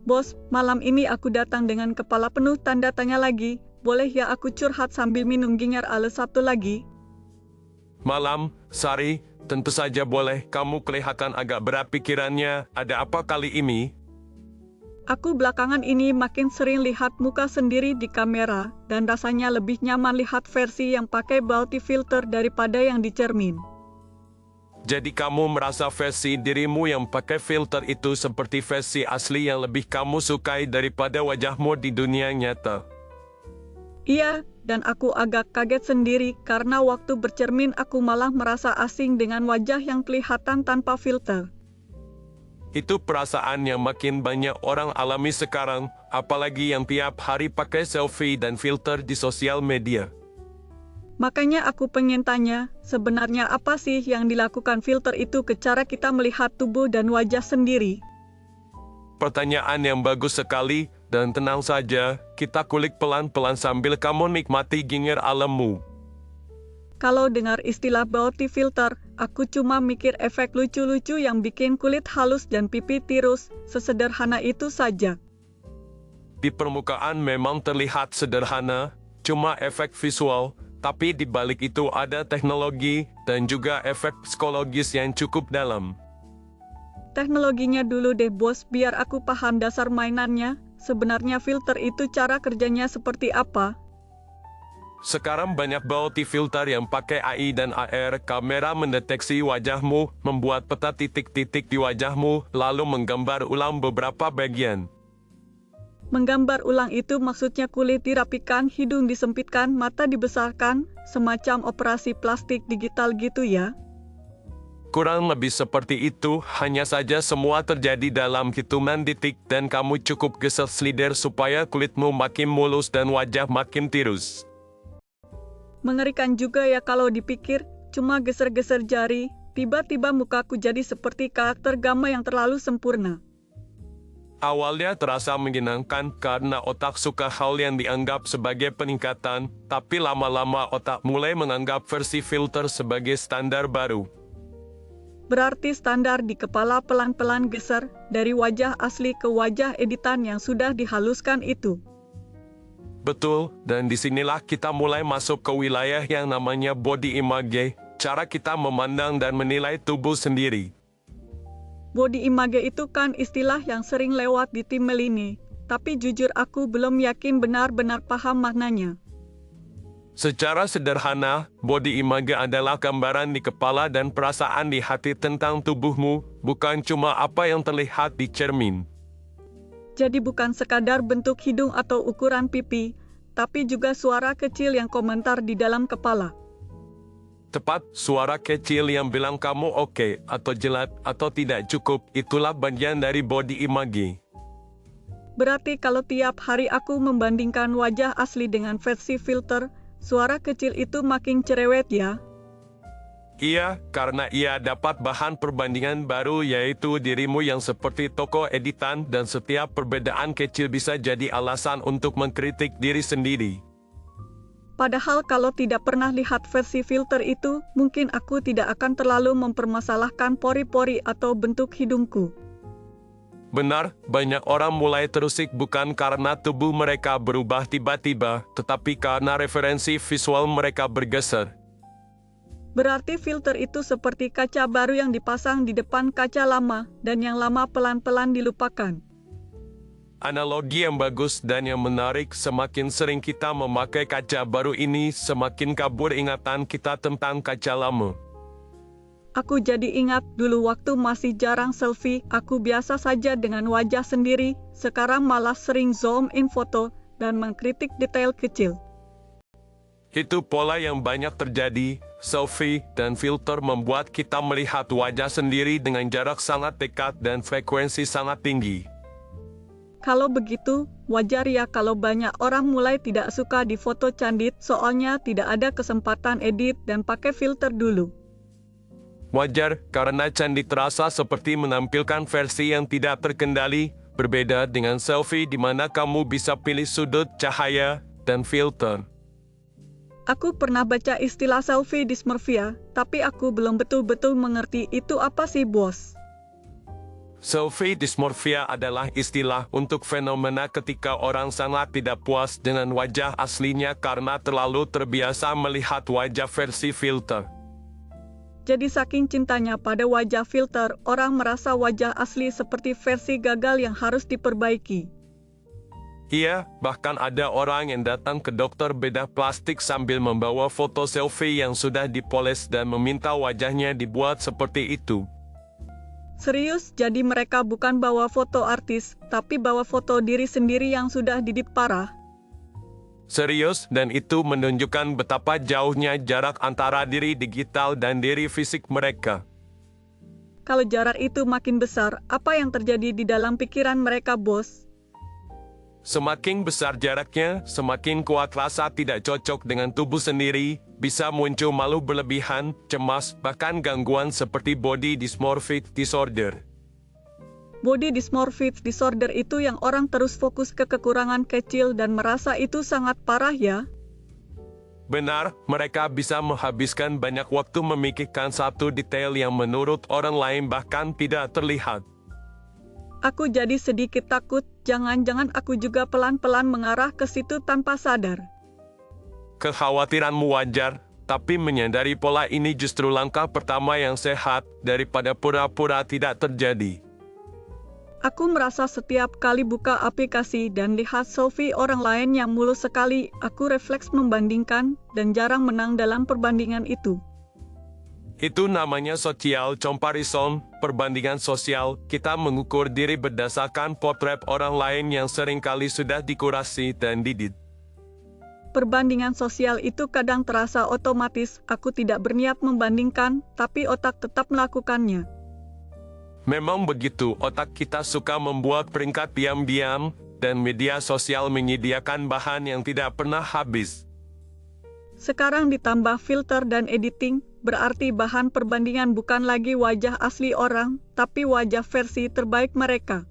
Bos, malam ini aku datang dengan kepala penuh tanda tanya lagi. Boleh ya aku curhat sambil minum ginger ale satu lagi? Malam, Sari, tentu saja boleh. Kamu kelihatan agak berat pikirannya. Ada apa kali ini? Aku belakangan ini makin sering lihat muka sendiri di kamera, dan rasanya lebih nyaman lihat versi yang pakai beauty filter daripada yang di cermin. Jadi kamu merasa versi dirimu yang pakai filter itu seperti versi asli yang lebih kamu sukai daripada wajahmu di dunia nyata? Iya, dan aku agak kaget sendiri karena waktu bercermin aku malah merasa asing dengan wajah yang kelihatan tanpa filter. Itu perasaan yang makin banyak orang alami sekarang, apalagi yang tiap hari pakai selfie dan filter di sosial media. Makanya aku pengen tanya, sebenarnya apa sih yang dilakukan filter itu ke cara kita melihat tubuh dan wajah sendiri? Pertanyaan yang bagus sekali, dan tenang saja, kita kulik pelan-pelan sambil kamu nikmati ginger alammu. Kalau dengar istilah beauty filter, aku cuma mikir efek lucu-lucu yang bikin kulit halus dan pipi tirus, sesederhana itu saja. Di permukaan memang terlihat sederhana, cuma efek visual, tapi di balik itu ada teknologi dan juga efek psikologis yang cukup dalam. Teknologinya dulu deh bos, biar aku paham dasar mainannya. Sebenarnya filter itu cara kerjanya seperti apa? Sekarang banyak beauty filter yang pakai AI dan AR, kamera mendeteksi wajahmu, membuat peta titik-titik di wajahmu, lalu menggambar ulang beberapa bagian. Menggambar ulang itu maksudnya kulit dirapikan, hidung disempitkan, mata dibesarkan, semacam operasi plastik digital gitu ya? Kurang lebih seperti itu, hanya saja semua terjadi dalam hitungan detik dan kamu cukup geser slider supaya kulitmu makin mulus dan wajah makin tirus. Mengerikan juga ya kalau dipikir, cuma geser-geser jari, tiba-tiba mukaku jadi seperti karakter gamma yang terlalu sempurna. Awalnya terasa menyenangkan karena otak suka hal yang dianggap sebagai peningkatan, tapi lama-lama otak mulai menganggap versi filter sebagai standar baru. Berarti standar di kepala pelan-pelan geser dari wajah asli ke wajah editan yang sudah dihaluskan itu. Betul, dan disinilah kita mulai masuk ke wilayah yang namanya body image, cara kita memandang dan menilai tubuh sendiri. Body image itu kan istilah yang sering lewat di tim Melini, tapi jujur aku belum yakin benar-benar paham maknanya. Secara sederhana, body image adalah gambaran di kepala dan perasaan di hati tentang tubuhmu, bukan cuma apa yang terlihat di cermin. Jadi bukan sekadar bentuk hidung atau ukuran pipi, tapi juga suara kecil yang komentar di dalam kepala. Tepat, suara kecil yang bilang kamu oke, atau jelek, atau tidak cukup, itulah bagian dari body image. Berarti kalau tiap hari aku membandingkan wajah asli dengan versi filter, suara kecil itu makin cerewet ya? Iya, karena ia dapat bahan perbandingan baru yaitu dirimu yang seperti toko editan dan setiap perbedaan kecil bisa jadi alasan untuk mengkritik diri sendiri. Padahal kalau tidak pernah lihat versi filter itu, mungkin aku tidak akan terlalu mempermasalahkan pori-pori atau bentuk hidungku. Benar, banyak orang mulai terusik bukan karena tubuh mereka berubah tiba-tiba, tetapi karena referensi visual mereka bergeser. Berarti filter itu seperti kaca baru yang dipasang di depan kaca lama, dan yang lama pelan-pelan dilupakan. Analogi yang bagus dan yang menarik, semakin sering kita memakai kaca baru ini, semakin kabur ingatan kita tentang kaca lama. Aku jadi ingat dulu waktu masih jarang selfie, aku biasa saja dengan wajah sendiri, sekarang malah sering zoom in foto dan mengkritik detail kecil. Itu pola yang banyak terjadi, selfie dan filter membuat kita melihat wajah sendiri dengan jarak sangat dekat dan frekuensi sangat tinggi. Kalau begitu, wajar ya kalau banyak orang mulai tidak suka di foto candid soalnya tidak ada kesempatan edit dan pakai filter dulu. Wajar, karena candid terasa seperti menampilkan versi yang tidak terkendali, berbeda dengan selfie di mana kamu bisa pilih sudut cahaya dan filter. Aku pernah baca istilah selfie dysmorphia, tapi aku belum betul-betul mengerti itu apa sih bos. Selfie dysmorphia adalah istilah untuk fenomena ketika orang sangat tidak puas dengan wajah aslinya karena terlalu terbiasa melihat wajah versi filter. Jadi saking cintanya pada wajah filter, orang merasa wajah asli seperti versi gagal yang harus diperbaiki. Iya, bahkan ada orang yang datang ke dokter bedah plastik sambil membawa foto selfie yang sudah dipoles dan meminta wajahnya dibuat seperti itu. Serius, jadi mereka bukan bawa foto artis, tapi bawa foto diri sendiri yang sudah didip parah. Serius, dan itu menunjukkan betapa jauhnya jarak antara diri digital dan diri fisik mereka. Kalau jarak itu makin besar, apa yang terjadi di dalam pikiran mereka, bos? Semakin besar jaraknya, semakin kuat rasa tidak cocok dengan tubuh sendiri, bisa muncul malu berlebihan, cemas, bahkan gangguan seperti body dysmorphic disorder. Body dysmorphic disorder itu yang orang terus fokus ke kekurangan kecil dan merasa itu sangat parah ya? Benar, mereka bisa menghabiskan banyak waktu memikirkan satu detail yang menurut orang lain bahkan tidak terlihat. Aku jadi sedikit takut, jangan-jangan aku juga pelan-pelan mengarah ke situ tanpa sadar. Kekhawatiranmu wajar, tapi menyadari pola ini justru langkah pertama yang sehat daripada pura-pura tidak terjadi. Aku merasa setiap kali buka aplikasi dan lihat selfie orang lain yang mulus sekali, aku refleks membandingkan dan jarang menang dalam perbandingan itu. Itu namanya social comparison, perbandingan sosial. Kita mengukur diri berdasarkan potret orang lain yang seringkali sudah dikurasi dan didit. Perbandingan sosial itu kadang terasa otomatis, aku tidak berniat membandingkan, tapi otak tetap melakukannya. Memang begitu, otak kita suka membuat peringkat diam-diam, dan media sosial menyediakan bahan yang tidak pernah habis. Sekarang ditambah filter dan editing, berarti bahan perbandingan bukan lagi wajah asli orang, tapi wajah versi terbaik mereka.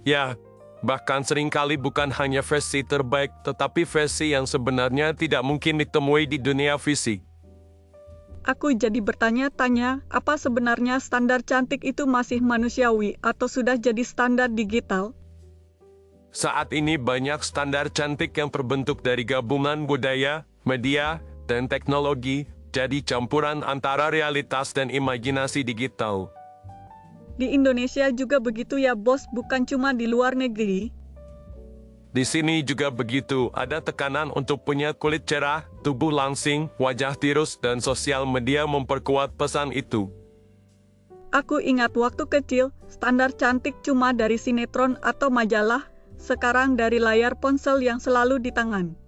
Ya, bahkan seringkali bukan hanya versi terbaik, tetapi versi yang sebenarnya tidak mungkin ditemui di dunia fisik. Aku jadi bertanya-tanya, apa sebenarnya standar cantik itu masih manusiawi atau sudah jadi standar digital? Saat ini banyak standar cantik yang terbentuk dari gabungan budaya, media, dan teknologi, jadi campuran antara realitas dan imajinasi digital. Di Indonesia juga begitu ya bos, bukan cuma di luar negeri. Di sini juga begitu, ada tekanan untuk punya kulit cerah, tubuh langsing, wajah tirus, dan sosial media memperkuat pesan itu. Aku ingat waktu kecil, standar cantik cuma dari sinetron atau majalah, sekarang dari layar ponsel yang selalu di tangan.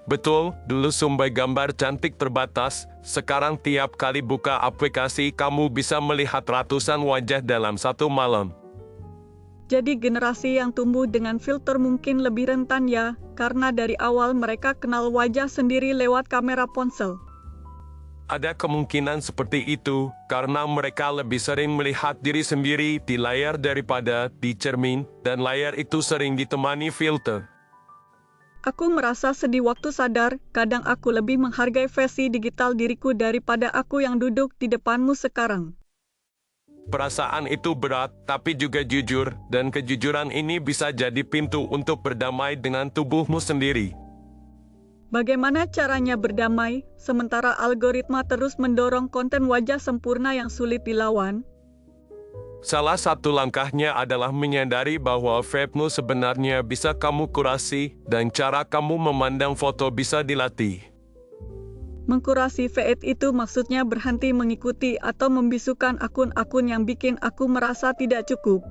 Betul, dulu sumber gambar cantik terbatas, sekarang tiap kali buka aplikasi kamu bisa melihat ratusan wajah dalam satu malam. Jadi generasi yang tumbuh dengan filter mungkin lebih rentan ya, karena dari awal mereka kenal wajah sendiri lewat kamera ponsel. Ada kemungkinan seperti itu, karena mereka lebih sering melihat diri sendiri di layar daripada di cermin, dan layar itu sering ditemani filter. Aku merasa sedih waktu sadar, kadang aku lebih menghargai versi digital diriku daripada aku yang duduk di depanmu sekarang. Perasaan itu berat, tapi juga jujur, dan kejujuran ini bisa jadi pintu untuk berdamai dengan tubuhmu sendiri. Bagaimana caranya berdamai, sementara algoritma terus mendorong konten wajah sempurna yang sulit dilawan? Salah satu langkahnya adalah menyadari bahwa feedmu sebenarnya bisa kamu kurasi, dan cara kamu memandang foto bisa dilatih. Mengkurasi feed itu maksudnya berhenti mengikuti atau membisukan akun-akun yang bikin aku merasa tidak cukup.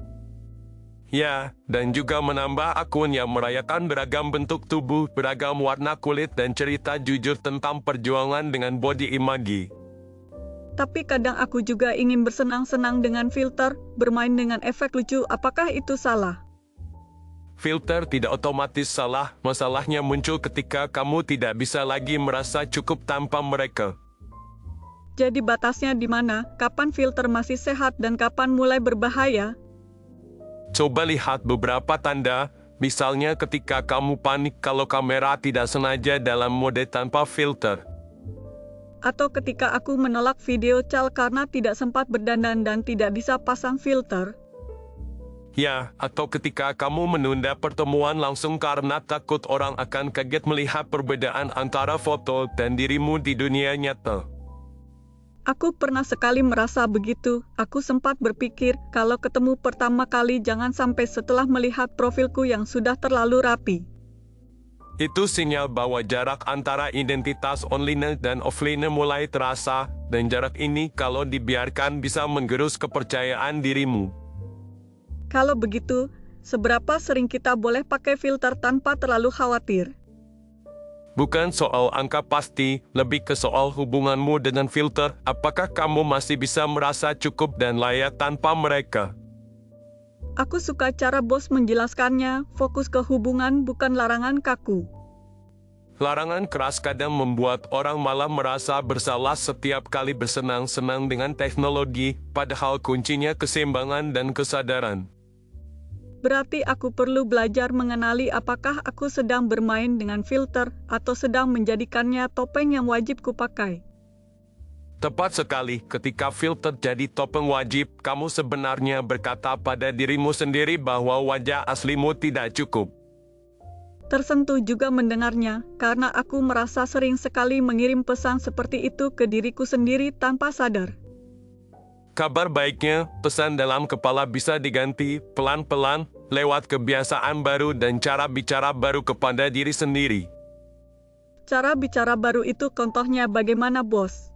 Ya, dan juga menambah akun yang merayakan beragam bentuk tubuh, beragam warna kulit, dan cerita jujur tentang perjuangan dengan body image. Tapi kadang aku juga ingin bersenang-senang dengan filter, bermain dengan efek lucu, apakah itu salah? Filter tidak otomatis salah, masalahnya muncul ketika kamu tidak bisa lagi merasa cukup tanpa mereka. Jadi batasnya di mana? Kapan filter masih sehat dan kapan mulai berbahaya? Coba lihat beberapa tanda, misalnya ketika kamu panik kalau kamera tidak sengaja dalam mode tanpa filter. Atau ketika aku menolak video call karena tidak sempat berdandan dan tidak bisa pasang filter. Ya, atau ketika kamu menunda pertemuan langsung karena takut orang akan kaget melihat perbedaan antara foto dan dirimu di dunia nyata. Aku pernah sekali merasa begitu. Aku sempat berpikir kalau ketemu pertama kali jangan sampai setelah melihat profilku yang sudah terlalu rapi. Itu sinyal bahwa jarak antara identitas online dan offline mulai terasa, dan jarak ini kalau dibiarkan bisa menggerus kepercayaan dirimu. Kalau begitu, seberapa sering kita boleh pakai filter tanpa terlalu khawatir? Bukan soal angka pasti, lebih ke soal hubunganmu dengan filter. Apakah kamu masih bisa merasa cukup dan layak tanpa mereka? Aku suka cara bos menjelaskannya, fokus ke hubungan bukan larangan kaku. Larangan keras kadang membuat orang malah merasa bersalah setiap kali bersenang-senang dengan teknologi, padahal kuncinya keseimbangan dan kesadaran. Berarti aku perlu belajar mengenali apakah aku sedang bermain dengan filter atau sedang menjadikannya topeng yang wajib kupakai. Tepat sekali, ketika filter jadi topeng wajib, kamu sebenarnya berkata pada dirimu sendiri bahwa wajah aslimu tidak cukup. Tersentuh juga mendengarnya, karena aku merasa sering sekali mengirim pesan seperti itu ke diriku sendiri tanpa sadar. Kabar baiknya, pesan dalam kepala bisa diganti pelan-pelan lewat kebiasaan baru dan cara bicara baru kepada diri sendiri. Cara bicara baru itu contohnya bagaimana, bos?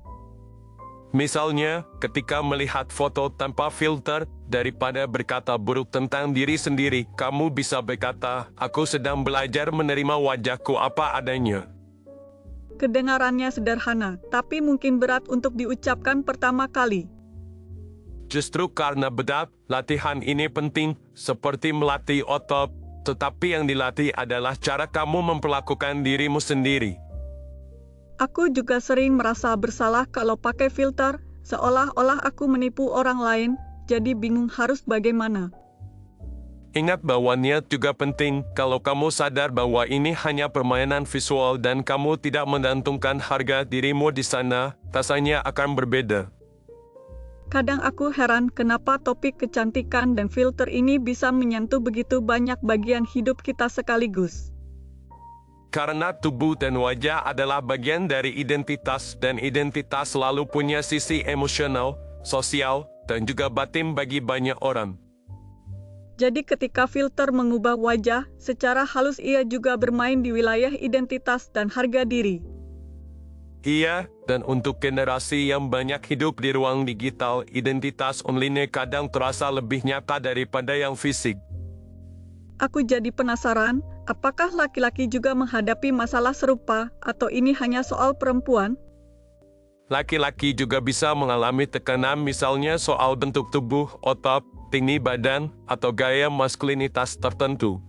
Misalnya, ketika melihat foto tanpa filter, daripada berkata buruk tentang diri sendiri, kamu bisa berkata, "Aku sedang belajar menerima wajahku apa adanya." Kedengarannya sederhana, tapi mungkin berat untuk diucapkan pertama kali. Justru karena berat, latihan ini penting, seperti melatih otot, tetapi yang dilatih adalah cara kamu memperlakukan dirimu sendiri. Aku juga sering merasa bersalah kalau pakai filter, seolah-olah aku menipu orang lain, jadi bingung harus bagaimana. Ingat bahwa niat juga penting. Kalau kamu sadar bahwa ini hanya permainan visual dan kamu tidak menggantungkan harga dirimu di sana, rasanya akan berbeda. Kadang aku heran kenapa topik kecantikan dan filter ini bisa menyentuh begitu banyak bagian hidup kita sekaligus. Karena tubuh dan wajah adalah bagian dari identitas, dan identitas selalu punya sisi emosional, sosial, dan juga batin bagi banyak orang. Jadi ketika filter mengubah wajah, secara halus ia juga bermain di wilayah identitas dan harga diri. Iya, dan untuk generasi yang banyak hidup di ruang digital, identitas online kadang terasa lebih nyata daripada yang fisik. Aku jadi penasaran, apakah laki-laki juga menghadapi masalah serupa, atau ini hanya soal perempuan? Laki-laki juga bisa mengalami tekanan, misalnya soal bentuk tubuh, otot, tinggi badan, atau gaya maskulinitas tertentu.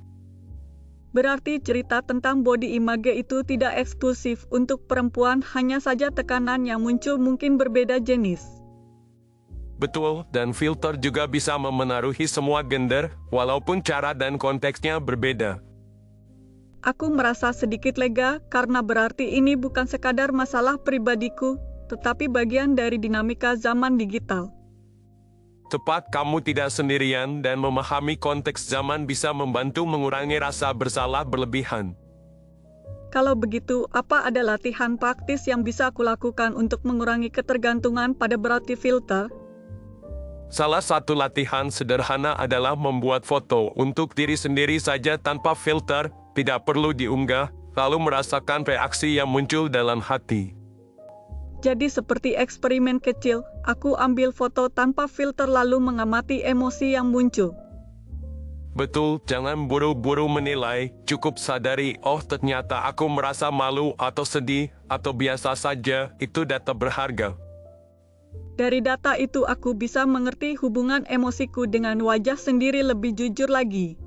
Berarti cerita tentang body image itu tidak eksklusif untuk perempuan, hanya saja tekanan yang muncul mungkin berbeda jenis. Betul, dan filter juga bisa memengaruhi semua gender, walaupun cara dan konteksnya berbeda. Aku merasa sedikit lega karena berarti ini bukan sekadar masalah pribadiku, tetapi bagian dari dinamika zaman digital. Tepat, kamu tidak sendirian, dan memahami konteks zaman bisa membantu mengurangi rasa bersalah berlebihan. Kalau begitu, apa ada latihan praktis yang bisa aku lakukan untuk mengurangi ketergantungan pada beauty filter? Salah satu latihan sederhana adalah membuat foto untuk diri sendiri saja tanpa filter, tidak perlu diunggah, lalu merasakan reaksi yang muncul dalam hati. Jadi seperti eksperimen kecil, aku ambil foto tanpa filter lalu mengamati emosi yang muncul. Betul, jangan buru-buru menilai, cukup sadari, oh ternyata aku merasa malu atau sedih, atau biasa saja, itu data berharga. Dari data itu aku bisa mengerti hubungan emosiku dengan wajah sendiri lebih jujur lagi.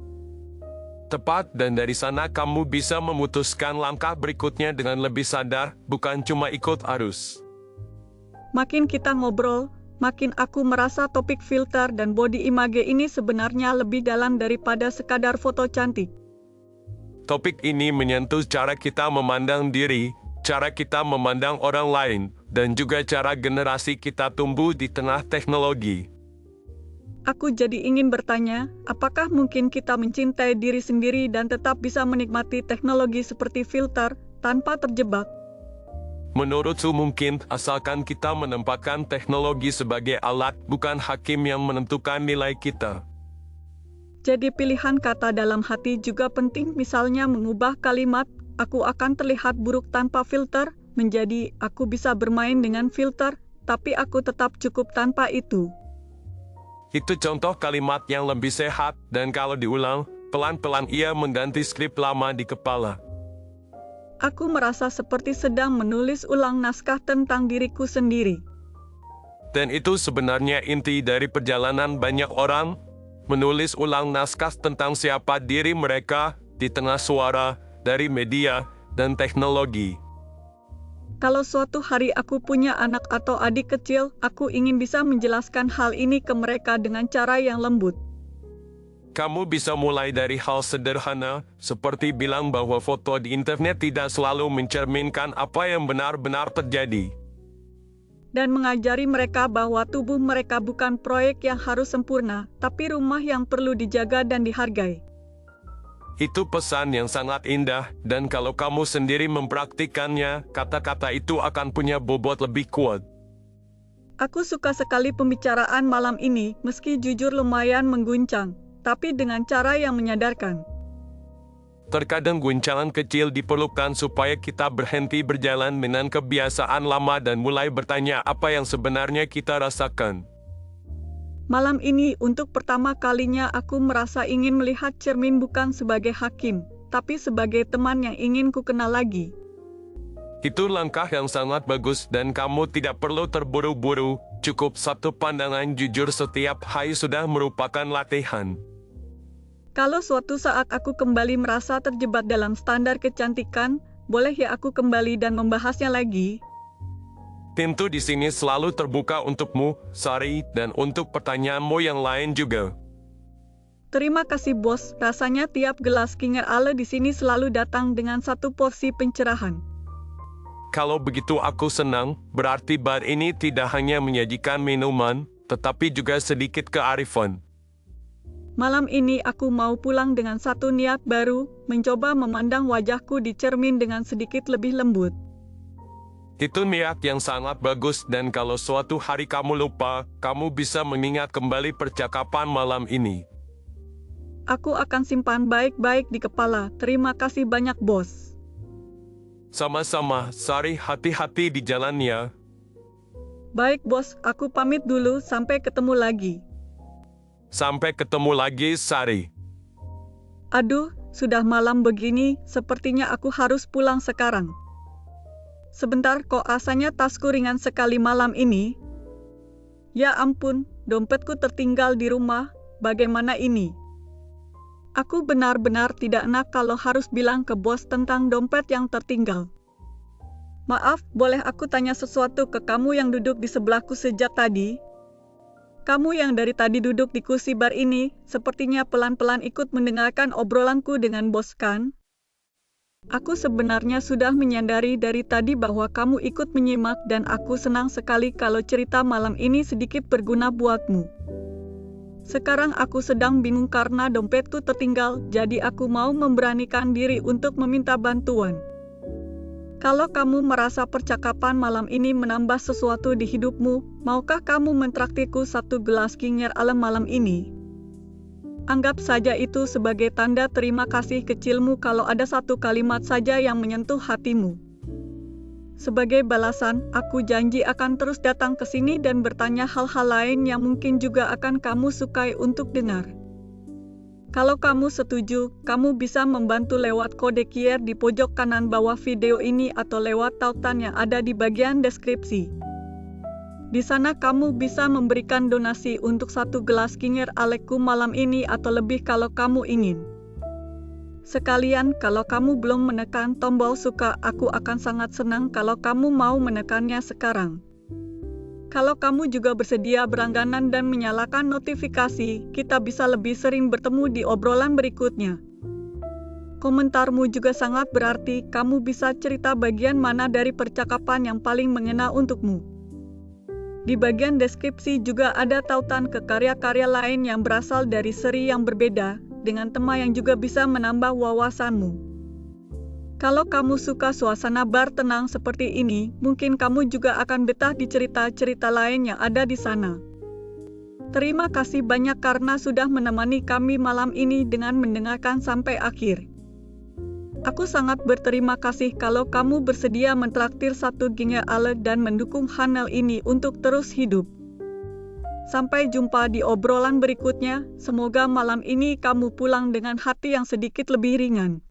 Tepat, dan dari sana kamu bisa memutuskan langkah berikutnya dengan lebih sadar, bukan cuma ikut arus. Makin kita ngobrol, makin aku merasa topik filter dan body image ini sebenarnya lebih dalam daripada sekadar foto cantik. Topik ini menyentuh cara kita memandang diri, cara kita memandang orang lain, dan juga cara generasi kita tumbuh di tengah teknologi. Aku jadi ingin bertanya, apakah mungkin kita mencintai diri sendiri dan tetap bisa menikmati teknologi seperti filter tanpa terjebak? Menurutku mungkin, asalkan kita menempatkan teknologi sebagai alat, bukan hakim yang menentukan nilai kita. Jadi pilihan kata dalam hati juga penting, misalnya mengubah kalimat, aku akan terlihat buruk tanpa filter, menjadi, aku bisa bermain dengan filter, tapi aku tetap cukup tanpa itu. Itu contoh kalimat yang lebih sehat, dan kalau diulang, pelan-pelan ia mengganti skrip lama di kepala. Aku merasa seperti sedang menulis ulang naskah tentang diriku sendiri. Dan itu sebenarnya inti dari perjalanan banyak orang, menulis ulang naskah tentang siapa diri mereka di tengah suara dari media dan teknologi. Kalau suatu hari aku punya anak atau adik kecil, aku ingin bisa menjelaskan hal ini ke mereka dengan cara yang lembut. Kamu bisa mulai dari hal sederhana, seperti bilang bahwa foto di internet tidak selalu mencerminkan apa yang benar-benar terjadi. Dan mengajari mereka bahwa tubuh mereka bukan proyek yang harus sempurna, tapi rumah yang perlu dijaga dan dihargai. Itu pesan yang sangat indah, dan kalau kamu sendiri mempraktikannya, kata-kata itu akan punya bobot lebih kuat. Aku suka sekali pembicaraan malam ini, meski jujur lumayan mengguncang, tapi dengan cara yang menyadarkan. Terkadang guncangan kecil diperlukan supaya kita berhenti berjalan dengan kebiasaan lama dan mulai bertanya apa yang sebenarnya kita rasakan. Malam ini untuk pertama kalinya aku merasa ingin melihat cermin bukan sebagai hakim, tapi sebagai teman yang ingin ku kenal lagi. Itu langkah yang sangat bagus dan kamu tidak perlu terburu-buru, cukup satu pandangan jujur setiap hari sudah merupakan latihan. Kalau suatu saat aku kembali merasa terjebak dalam standar kecantikan, boleh ya aku kembali dan membahasnya lagi? Pintu di sini selalu terbuka untukmu, Sari, dan untuk pertanyaanmu yang lain juga. Terima kasih bos, rasanya tiap gelas Kinger Ale di sini selalu datang dengan satu porsi pencerahan. Kalau begitu aku senang, berarti bar ini tidak hanya menyajikan minuman, tetapi juga sedikit kearifan. Malam ini aku mau pulang dengan satu niat baru, mencoba memandang wajahku di cermin dengan sedikit lebih lembut. Itu niat yang sangat bagus dan kalau suatu hari kamu lupa, kamu bisa mengingat kembali percakapan malam ini. Aku akan simpan baik-baik di kepala, terima kasih banyak bos. Sama-sama, Sari, hati-hati di jalannya. Baik bos, aku pamit dulu, sampai ketemu lagi. Sampai ketemu lagi, Sari. Aduh, sudah malam begini, sepertinya aku harus pulang sekarang. Sebentar kok rasanya tasku ringan sekali malam ini. Ya ampun, dompetku tertinggal di rumah, bagaimana ini? Aku benar-benar tidak enak kalau harus bilang ke bos tentang dompet yang tertinggal. Maaf, boleh aku tanya sesuatu ke kamu yang duduk di sebelahku sejak tadi? Kamu yang dari tadi duduk di kursi bar ini, sepertinya pelan-pelan ikut mendengarkan obrolanku dengan bos kan? Aku sebenarnya sudah menyadari dari tadi bahwa kamu ikut menyimak dan aku senang sekali kalau cerita malam ini sedikit berguna buatmu. Sekarang aku sedang bingung karena dompetku tertinggal, jadi aku mau memberanikan diri untuk meminta bantuan. Kalau kamu merasa percakapan malam ini menambah sesuatu di hidupmu, maukah kamu mentraktirku satu gelas Kinger Ale malam ini? Anggap saja itu sebagai tanda terima kasih kecilmu kalau ada satu kalimat saja yang menyentuh hatimu. Sebagai balasan, aku janji akan terus datang ke sini dan bertanya hal-hal lain yang mungkin juga akan kamu sukai untuk dengar. Kalau kamu setuju, kamu bisa membantu lewat kode QR di pojok kanan bawah video ini atau lewat tautan yang ada di bagian deskripsi. Di sana kamu bisa memberikan donasi untuk satu gelas Kinger Aleku malam ini atau lebih kalau kamu ingin. Sekalian, kalau kamu belum menekan tombol suka, aku akan sangat senang kalau kamu mau menekannya sekarang. Kalau kamu juga bersedia berlangganan dan menyalakan notifikasi, kita bisa lebih sering bertemu di obrolan berikutnya. Komentarmu juga sangat berarti. Kamu bisa cerita bagian mana dari percakapan yang paling mengena untukmu. Di bagian deskripsi juga ada tautan ke karya-karya lain yang berasal dari seri yang berbeda, dengan tema yang juga bisa menambah wawasanmu. Kalau kamu suka suasana bar tenang seperti ini, mungkin kamu juga akan betah di cerita-cerita lain yang ada di sana. Terima kasih banyak karena sudah menemani kami malam ini dengan mendengarkan sampai akhir. Aku sangat berterima kasih kalau kamu bersedia mentraktir satu ginger ale dan mendukung channel ini untuk terus hidup. Sampai jumpa di obrolan berikutnya. Semoga malam ini kamu pulang dengan hati yang sedikit lebih ringan.